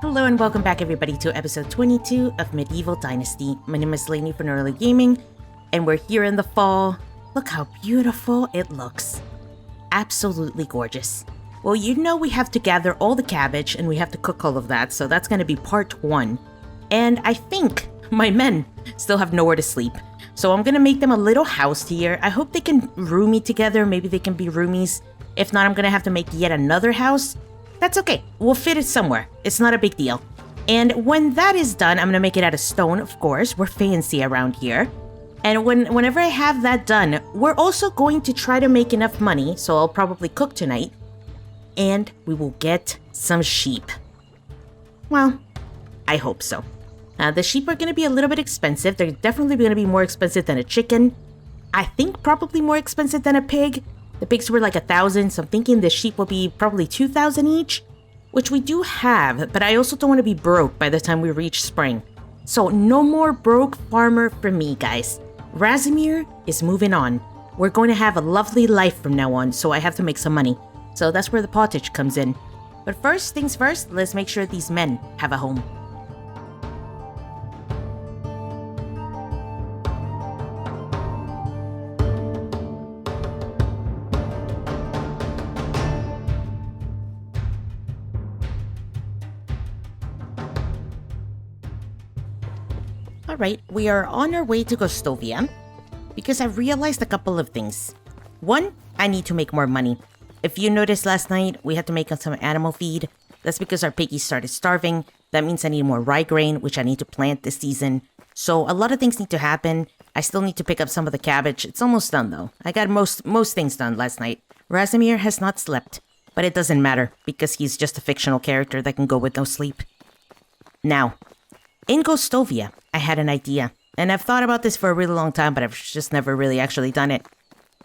Hello and welcome back everybody to episode 22 of Medieval Dynasty. My name is Lainey from Early Gaming, and we're here in the fall. Look how beautiful it looks. Absolutely gorgeous. Well, you know we have to gather all the cabbage and we have to cook all of that, so that's going to be part 1. And I think my men still have nowhere to sleep. So I'm going to make them a little house here. I hope they can roomie together. Maybe they can be roomies. If not, I'm going to have to make yet another house. That's okay. We'll fit it somewhere. It's not a big deal. And when that is done, I'm going to make it out of stone, of course. We're fancy around here. And whenever I have that done, we're also going to try to make enough money, so I'll probably cook tonight. And we will get some sheep. Well, I hope so. The sheep are going to be a little bit expensive. They're definitely going to be more expensive than a chicken. I think probably more expensive than a pig. The pigs were like 1,000, so I'm thinking the sheep will be probably 2,000 each, which we do have, but I also don't want to be broke by the time we reach spring. So no more broke farmer for me, guys. Racimir is moving on. We're going to have a lovely life from now on, so I have to make some money. So that's where the pottage comes in. But first things first, let's make sure these men have a home. Alright, we are on our way to Gostovia because I realized a couple of things. One, I need to make more money. If you noticed last night, we had to make some animal feed. That's because our piggies started starving. That means I need more rye grain, which I need to plant this season. So a lot of things need to happen. I still need to pick up some of the cabbage. It's almost done though. I got most things done last night. Racimir has not slept, but it doesn't matter because he's just a fictional character that can go with no sleep. Now, in Gostovia, I had an idea, and I've thought about this for a really long time, but I've just never really actually done it.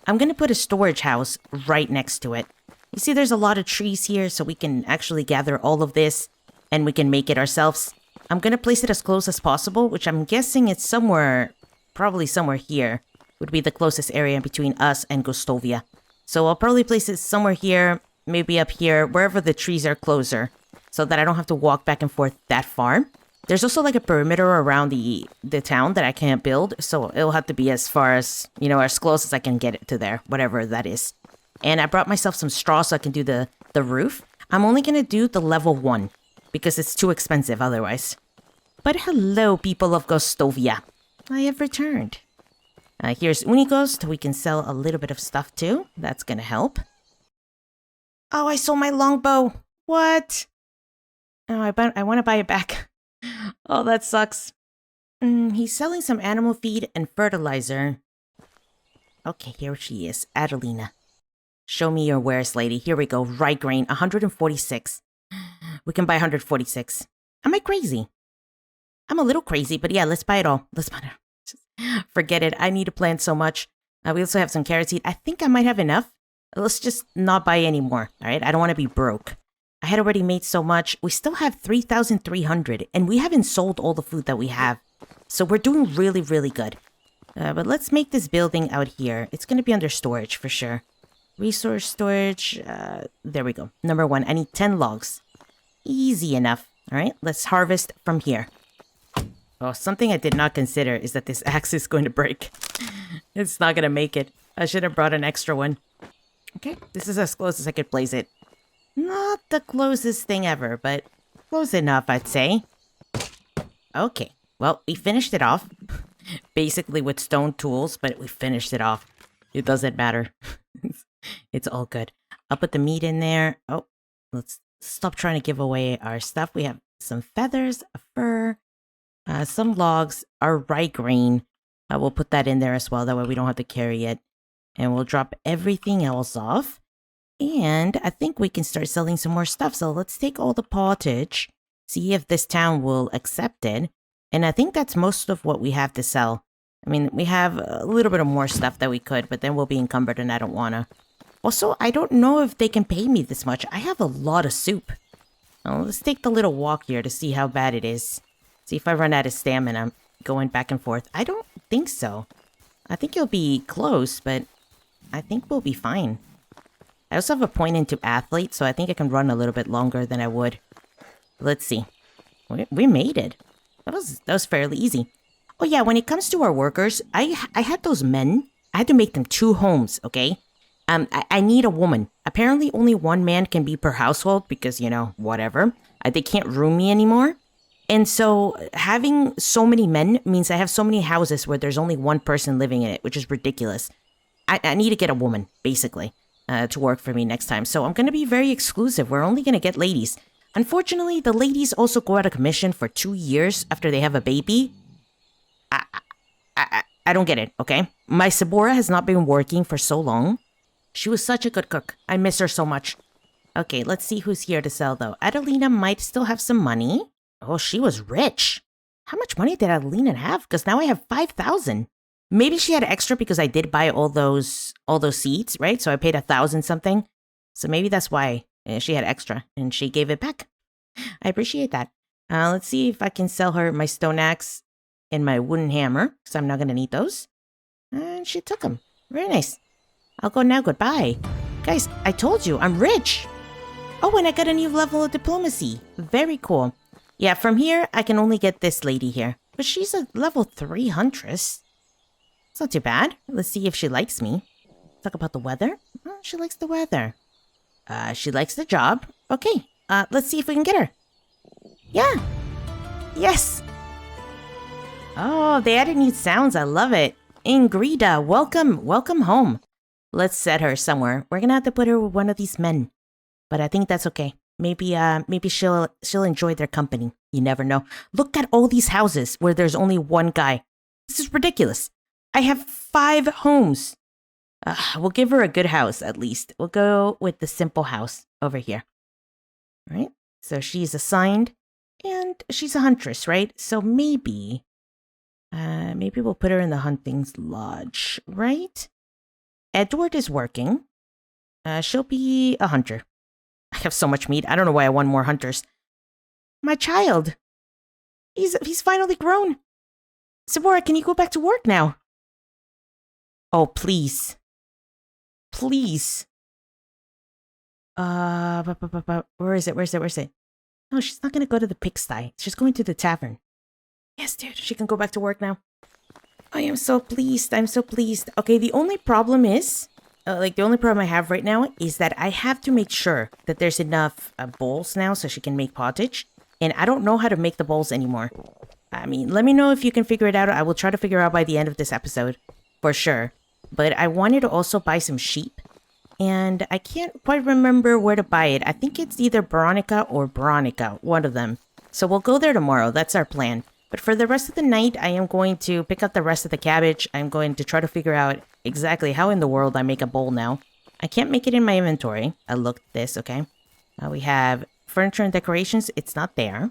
I'm going to put a storage house right next to it. You see, there's a lot of trees here, so we can actually gather all of this, and we can make it ourselves. I'm going to place it as close as possible, which I'm guessing it's somewhere, probably somewhere here, would be the closest area between us and Gostovia. So I'll probably place it somewhere here, maybe up here, wherever the trees are closer, so that I don't have to walk back and forth that far. There's also like a perimeter around the town that I can't build, so it'll have to be as far as, as close as I can get it to there, whatever that is. And I brought myself some straw so I can do the roof. I'm only going to do the level 1, because it's too expensive otherwise. But hello, people of Gostovia. I have returned. Here's Unigost. We can sell a little bit of stuff too. That's going to help. Oh, I sold my longbow. What? Oh, I want to buy it back. Oh, that sucks. He's selling some animal feed and fertilizer. Okay, here she is, Adelina. Show me your wares, lady. Here we go. Rye grain, 146. We can buy 146. Am I crazy? I'm a little crazy, but yeah, let's buy it all. Let's buy it. Forget it. I need to plant so much. We also have some carrot seed. I think I might have enough. Let's just not buy any more, all right? I don't want to be broke. I had already made so much. We still have 3,300, and we haven't sold all the food that we have. So we're doing really, really good. But let's make this building out here. It's going to be under storage for sure. Resource storage. There we go. Number 1, I need 10 logs. Easy enough. All right, let's harvest from here. Oh, something I did not consider is that this axe is going to break. It's not going to make it. I should have brought an extra one. Okay, this is as close as I could place it. Not the closest thing ever, but close enough, I'd say. Okay, well, we finished it off. Basically with stone tools, but we finished it off. It doesn't matter. It's all good. I'll put the meat in there. Oh, let's stop trying to give away our stuff. We have some feathers, a fur, some logs, our rye grain. We'll put that in there as well. That way we don't have to carry it. And we'll drop everything else off. And I think we can start selling some more stuff. So let's take all the pottage, see if this town will accept it. And I think that's most of what we have to sell. I mean, we have a little bit of more stuff that we could, but then we'll be encumbered and I don't want to. Also, I don't know if they can pay me this much. I have a lot of soup. Well, let's take the little walk here to see how bad it is. See if I run out of stamina going back and forth. I don't think so. I think you'll be close, but I think we'll be fine. I also have a point into athlete, so I think I can run a little bit longer than I would. Let's see. We made it. That was fairly easy. Oh yeah, when it comes to our workers, I had those men. I had to make them 2 homes, okay? I need a woman. Apparently only 1 man can be per household because, whatever. They can't room me anymore. And so having so many men means I have so many houses where there's only 1 person living in it, which is ridiculous. I need to get a woman, basically, to work for me next time. So I'm going to be very exclusive. We're only going to get ladies. Unfortunately, the ladies also go out of commission for 2 years after they have a baby. I don't get it, okay? My Sabora has not been working for so long. She was such a good cook. I miss her so much. Okay, let's see who's here to sell, though. Adelina might still have some money. Oh, she was rich. How much money did Adelina have? Because now I have 5,000. Maybe she had extra because I did buy all those seeds, right? So I paid 1,000 something. So maybe that's why she had extra and she gave it back. I appreciate that. Let's see if I can sell her my stone axe and my wooden hammer, because I'm not going to need those. And she took them. Very nice. I'll go now. Goodbye. Guys, I told you, I'm rich. Oh, and I got a new level of diplomacy. Very cool. Yeah, from here, I can only get this lady here. But she's a level 3 huntress. It's not too bad. Let's see if she likes me. Talk about the weather. Oh, she likes the weather. She likes the job. Okay, let's see if we can get her. Yeah. Yes. Oh, they added new sounds. I love it. Ingrida, welcome home. Let's set her somewhere. We're gonna have to put her with one of these men. But I think that's okay. Maybe she'll enjoy their company. You never know. Look at all these houses where there's only 1 guy. This is ridiculous. I have 5 homes. We'll give her a good house, at least. We'll go with the simple house over here. All right? So she's assigned, and she's a huntress, right? So maybe we'll put her in the hunting's lodge, right? Edward is working. She'll be a hunter. I have so much meat. I don't know why I want more hunters. My child. He's finally grown. Sabora, can you go back to work now? Oh, please. Please. Where is it? No, she's not going to go to the pigsty. She's going to the tavern. Yes, dude, she can go back to work now. I am so pleased. I'm so pleased. Okay, the only problem is, the only problem I have right now is that I have to make sure that there's enough bowls now so she can make pottage. And I don't know how to make the bowls anymore. I mean, let me know if you can figure it out. I will try to figure out by the end of this episode, for sure. But I wanted to also buy some sheep. And I can't quite remember where to buy it. I think it's either Veronica or Veronica, one of them. So we'll go there tomorrow. That's our plan. But for the rest of the night, I am going to pick up the rest of the cabbage. I'm going to try to figure out exactly how in the world I make a bowl now. I can't make it in my inventory. I looked this, okay? We have furniture and decorations. It's not there.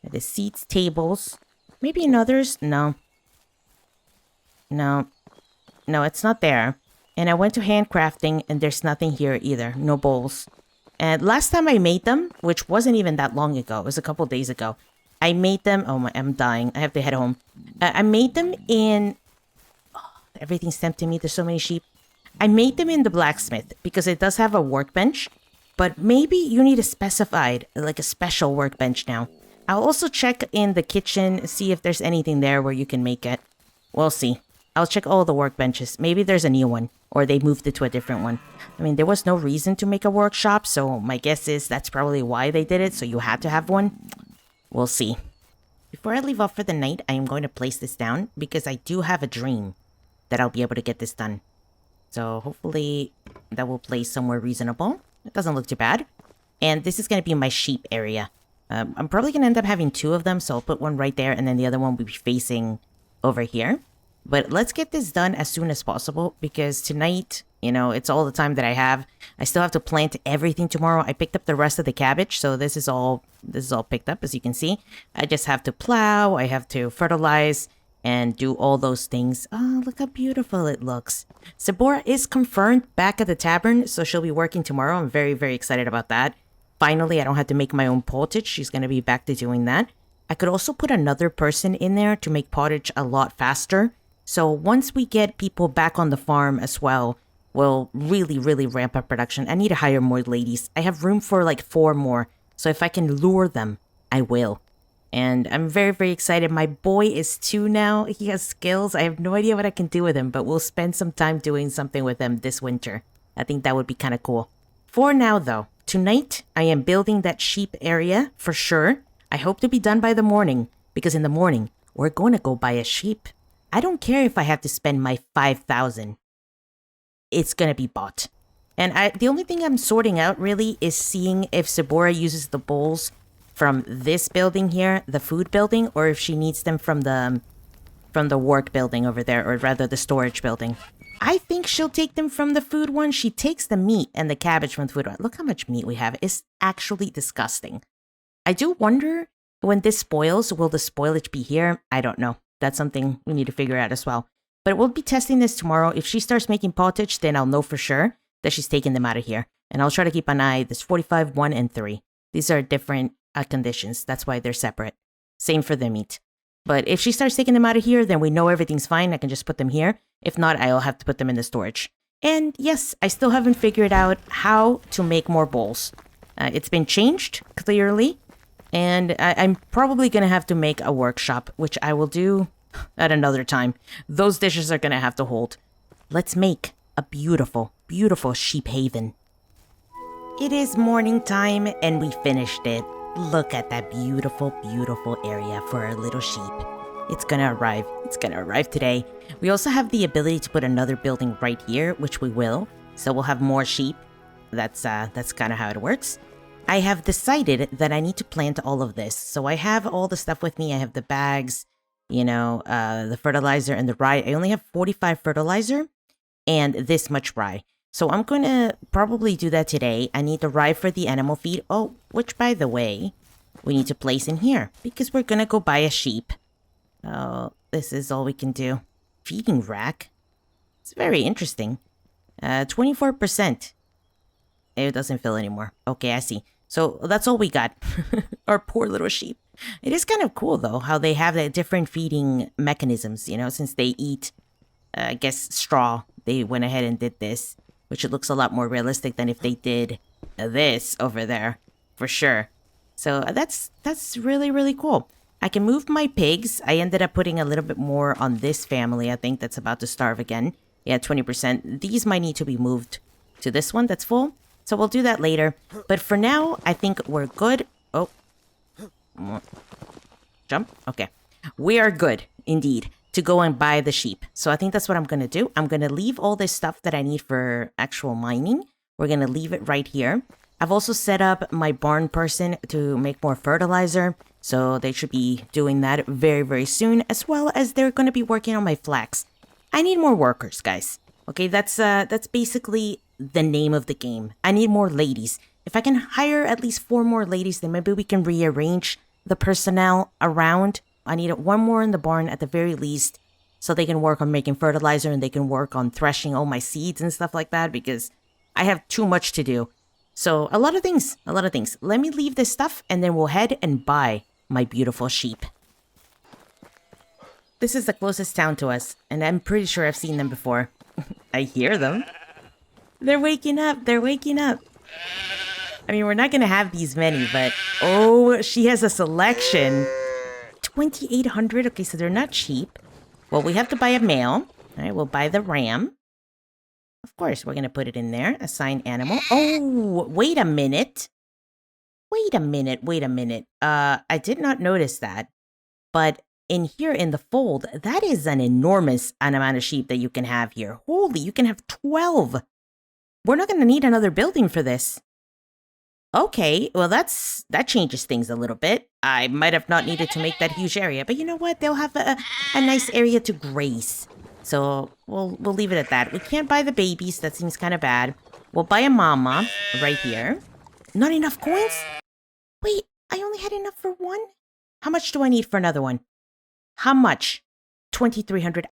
The seats, tables. Maybe in others? No, it's not there. And I went to handcrafting and there's nothing here either. No bowls. And last time I made them, which wasn't even that long ago. It was a couple days ago. I made them... Oh, I'm dying. I have to head home. I made them in... Oh, everything's tempting me. There's so many sheep. I made them in the blacksmith because it does have a workbench. But maybe you need a specified, like a special workbench now. I'll also check in the kitchen, see if there's anything there where you can make it. We'll see. I'll check all the workbenches. Maybe there's a new one, or they moved it to a different one. I mean, there was no reason to make a workshop, so my guess is that's probably why they did it, so you had to have one. We'll see. Before I leave off for the night, I am going to place this down, because I do have a dream that I'll be able to get this done. So hopefully that will place somewhere reasonable. It doesn't look too bad. And this is going to be my sheep area. I'm probably going to end up having 2 of them, so I'll put one right there, and then the other one will be facing over here. But let's get this done as soon as possible, because tonight, it's all the time that I have. I still have to plant everything tomorrow. I picked up the rest of the cabbage, so this is all picked up, as you can see. I just have to plow, I have to fertilize, and do all those things. Oh, look how beautiful it looks. Sabora is confirmed back at the tavern, so she'll be working tomorrow. I'm very, very excited about that. Finally, I don't have to make my own pottage. She's going to be back to doing that. I could also put another person in there to make pottage a lot faster. So once we get people back on the farm as well, we'll really, really ramp up production. I need to hire more ladies. I have room for like 4 more. So if I can lure them, I will. And I'm very, very excited. My boy is 2 now. He has skills. I have no idea what I can do with him, but we'll spend some time doing something with him this winter. I think that would be kind of cool. For now, though, tonight I am building that sheep area for sure. I hope to be done by the morning, because in the morning, we're going to go buy a sheep. I don't care if I have to spend my 5,000. It's going to be bought. And the only thing I'm sorting out really is seeing if Sabora uses the bowls from this building here, the food building, or if she needs them from the work building over there, or rather the storage building. I think she'll take them from the food one. She takes the meat and the cabbage from the food one. Look how much meat we have. It's actually disgusting. I do wonder when this spoils, will the spoilage be here? I don't know. That's something we need to figure out as well. But we'll be testing this tomorrow. If she starts making pottage, then I'll know for sure that she's taking them out of here. And I'll try to keep an eye. There's 45, 1, and 3. These are different conditions. That's why they're separate. Same for the meat. But if she starts taking them out of here, then we know everything's fine. I can just put them here. If not, I'll have to put them in the storage. And yes, I still haven't figured out how to make more bowls. It's been changed, clearly. And I'm probably going to have to make a workshop, which I will do at another time. Those dishes are going to have to hold. Let's make a beautiful, beautiful sheep haven. It is morning time, and we finished it. Look at that beautiful, beautiful area for our little sheep. It's gonna arrive. It's gonna arrive today. We also have the ability to put another building right here, which we will. So we'll have more sheep. That's kind of how it works. I have decided that I need to plant all of this. So I have all the stuff with me. I have the bags, the fertilizer and the rye. I only have 45 fertilizer and this much rye. So I'm going to probably do that today. I need the rye for the animal feed. Oh, which, by the way, we need to place in here because we're going to go buy a sheep. Oh, this is all we can do. Feeding rack. It's very interesting. 24%. It doesn't fill anymore. Okay, I see. So that's all we got. Our poor little sheep. It is kind of cool, though, how they have the different feeding mechanisms, since they eat, I guess, straw. They went ahead and did this. Which it looks a lot more realistic than if they did this over there, for sure. So that's really, really cool. I can move my pigs. I ended up putting a little bit more on this family. I think that's about to starve again. Yeah, 20%. These might need to be moved to this one that's full. So we'll do that later. But for now, I think we're good. Oh. Jump? Okay. We are good, indeed, to go and buy the sheep. So I think that's what I'm going to do. I'm going to leave all this stuff that I need for actual mining. We're going to leave it right here. I've also set up my barn person to make more fertilizer. So they should be doing that very, very soon, as well as they're going to be working on my flax. I need more workers, guys. Okay, that's basically the name of the game. I need more ladies. If I can hire at least 4 more ladies, then maybe we can rearrange the personnel around. I need 1 more in the barn at the very least, so they can work on making fertilizer and they can work on threshing all my seeds and stuff like that, because I have too much to do. So a lot of things. Let me leave this stuff and then we'll head and buy my beautiful sheep. This is the closest town to us, and I'm pretty sure I've seen them before. I hear them. They're waking up. I mean, we're not going to have these many, but oh, she has a selection. 2,800. Okay, so they're not cheap. Well, we have to buy a male. All right, we'll buy the ram. Of course, we're going to put it in there. Assign animal. Oh, wait a minute. I did not notice that. But in here in the fold, that is an enormous amount of sheep that you can have here. Holy, you can have 12. We're not going to need another building for this. Okay, well, that changes things a little bit. I might have not needed to make that huge area, but you know what? They'll have a nice area to graze. So we'll leave it at that. We can't buy the babies. That seems kind of bad. We'll buy a mama right here. Not enough coins? Wait, I only had enough for 1? How much do I need for another one? How much? 2,300.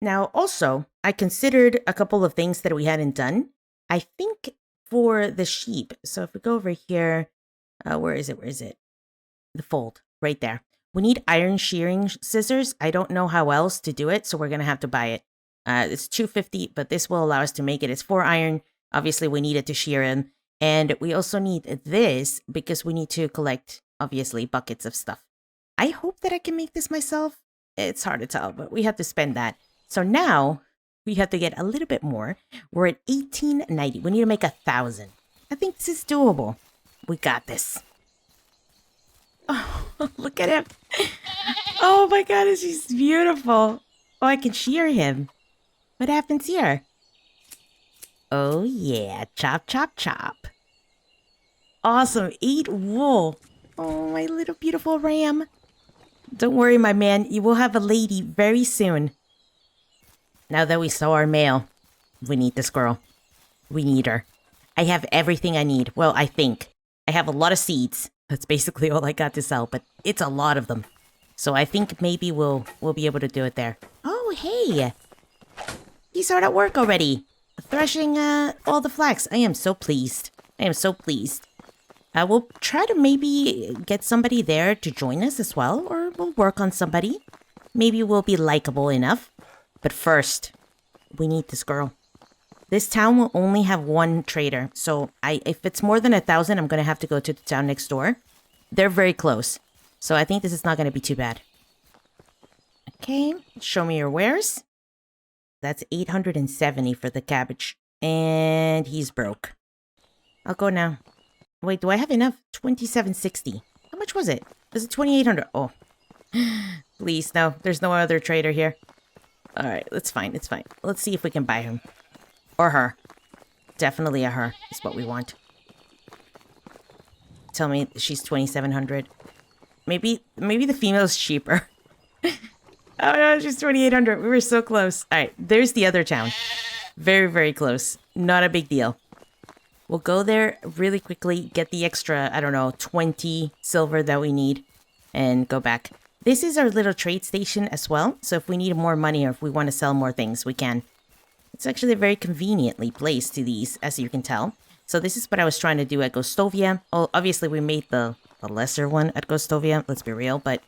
Now, also, I considered a couple of things that we hadn't done. I think for the sheep. So if we go over here, where is it? The fold, right there. We need iron shearing scissors. I don't know how else to do it, so we're going to have to buy it. It's $250, but this will allow us to make it. It's 4 iron. Obviously, we need it to shear in. And we also need this because we need to collect obviously buckets of stuff. I hope that I can make this myself. It's hard to tell, but we have to spend that. So now we have to get a little bit more. We're at 1890. We need to make 1,000. I think this is doable. We got this. Oh, look at him. Oh my god, she's beautiful. Oh, I can shear him. What happens here? Oh yeah, chop, chop, chop. Awesome, 8 wool. Oh, my little beautiful ram. Don't worry, my man. You will have a lady very soon. Now that we saw our male, we need this girl. We need her. I have everything I need. Well, I think. I have a lot of seeds. That's basically all I got to sell, but it's a lot of them. So I think maybe we'll be able to do it there. Oh, hey. He's hard at work already. Threshing all the flax. I am so pleased. I am so pleased. We'll try to maybe get somebody there to join us as well, or we'll work on somebody. Maybe we'll be likable enough. But first, we need this girl. This town will only have one trader, so if it's more than 1,000, I'm going to have to go to the town next door. They're very close, so I think this is not going to be too bad. Okay, show me your wares. That's 870 for the cabbage, and he's broke. I'll go now. Wait, do I have enough? 2760. How much was it? Was it 2,800? Oh, please, no. There's no other trader here. All right, it's fine. It's fine. Let's see if we can buy him. Or her. Definitely a her is what we want. Tell me she's 2,700. Maybe the female's cheaper. Oh no, she's 2,800. We were so close. All right, there's the other town. Very, very close. Not a big deal. We'll go there really quickly, get the extra, I don't know, 20 silver that we need, and go back. This is our little trade station as well, so if we need more money or if we want to sell more things, we can. It's actually very conveniently placed to these, as you can tell. So this is what I was trying to do at Gostovia. Oh, obviously we made the lesser one at Gostovia, let's be real, but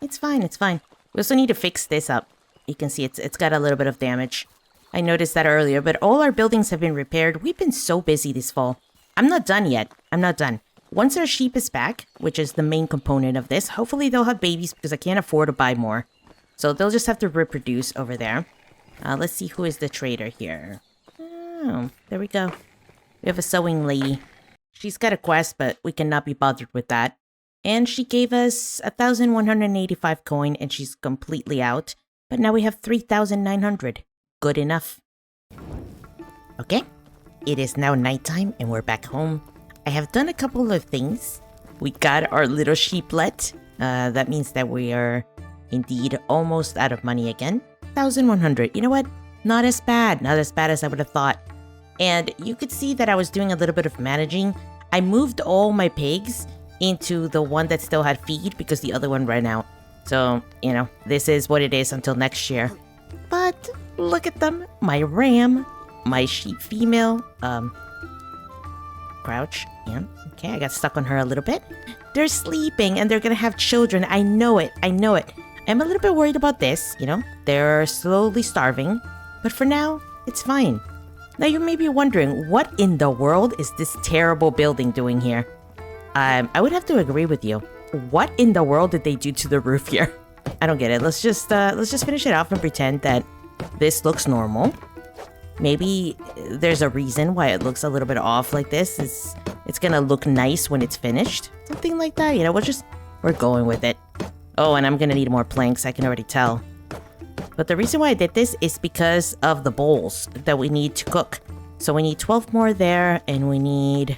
it's fine, it's fine. We also need to fix this up. You can see it's got a little bit of damage. I noticed that earlier, but all our buildings have been repaired. We've been so busy this fall. I'm not done yet. I'm not done. Once our sheep is back, which is the main component of this, hopefully they'll have babies because I can't afford to buy more. So they'll just have to reproduce over there. Let's see who is the trader here. Oh, there we go. We have a sewing lady. She's got a quest, but we cannot be bothered with that. And she gave us 1,185 coin, and she's completely out. But now we have 3,900. Good enough. Okay. It is now nighttime, and we're back home. I have done a couple of things. We got our little sheeplet. That means that we are indeed almost out of money again. 1,100. You know what? Not as bad. Not as bad as I would have thought. And you could see that I was doing a little bit of managing. I moved all my pigs into the one that still had feed because the other one ran out. So, you know, this is what it is until next year. But look at them. My ram, my sheep female, crouch. Yeah. Okay, I got stuck on her a little bit. They're sleeping and they're gonna have children. I know it. I know it. I'm a little bit worried about this, you know. They're slowly starving. But for now, it's fine. Now you may be wondering, what in the world is this terrible building doing here? I would have to agree with you. What in the world did they do to the roof here? I don't get it. Let's just finish it off and pretend that this looks normal. Maybe there's a reason why it looks a little bit off like this. It's gonna look nice when it's finished. Something like that, you know, we're going with it. Oh, and I'm gonna need more planks, I can already tell. But the reason why I did this is because of the bowls that we need to cook. So we need 12 more there, and we need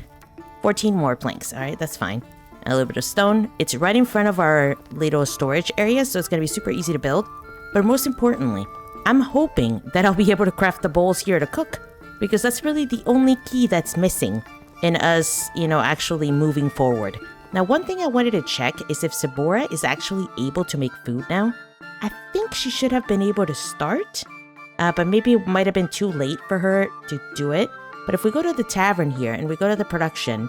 14 more planks. All right, that's fine. A little bit of stone. It's right in front of our little storage area, so it's gonna be super easy to build. But most importantly, I'm hoping that I'll be able to craft the bowls here to cook, because that's really the only key that's missing in us, you know, actually moving forward. Now, one thing I wanted to check is if Sabora is actually able to make food now. I think she should have been able to start, but maybe it might have been too late for her to do it. But if we go to the tavern here and we go to the production,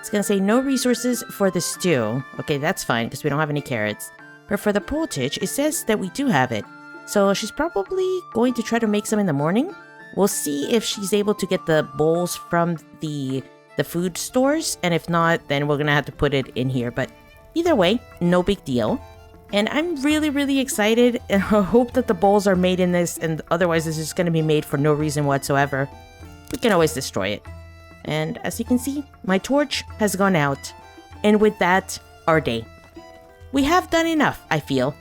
it's going to say no resources for the stew. Okay, that's fine because we don't have any carrots. But for the poultice, it says that we do have it. So she's probably going to try to make some in the morning. We'll see if she's able to get the bowls from the food stores. And if not, then we're going to have to put it in here. But Either way, no big deal. And I'm really, really excited and I hope that the bowls are made in this, and otherwise this is going to be made for no reason whatsoever. We can always destroy it. And as you can see, my torch has gone out. And with that, our day. We have done enough, I feel.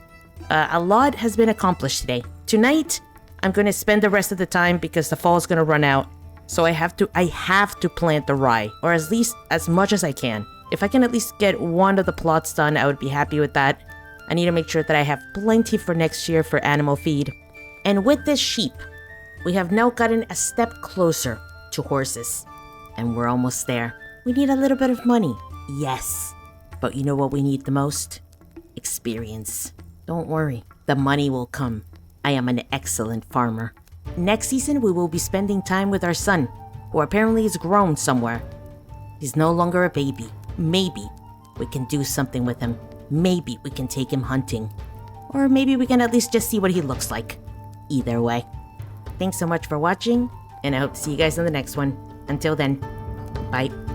A lot has been accomplished today. Tonight, I'm going to spend the rest of the time because the fall is going to run out. So I have to plant the rye, or at least as much as I can. If I can at least get one of the plots done, I would be happy with that. I need to make sure that I have plenty for next year for animal feed. And with this sheep, we have now gotten a step closer to horses. And we're almost there. We need a little bit of money. Yes. But you know what we need the most? Experience. Don't worry. The money will come. I am an excellent farmer. Next season, we will be spending time with our son, who apparently is grown somewhere. He's no longer a baby. Maybe we can do something with him. Maybe we can take him hunting. Or maybe we can at least just see what he looks like. Either way. Thanks so much for watching, and I hope to see you guys in the next one. Until then, bye.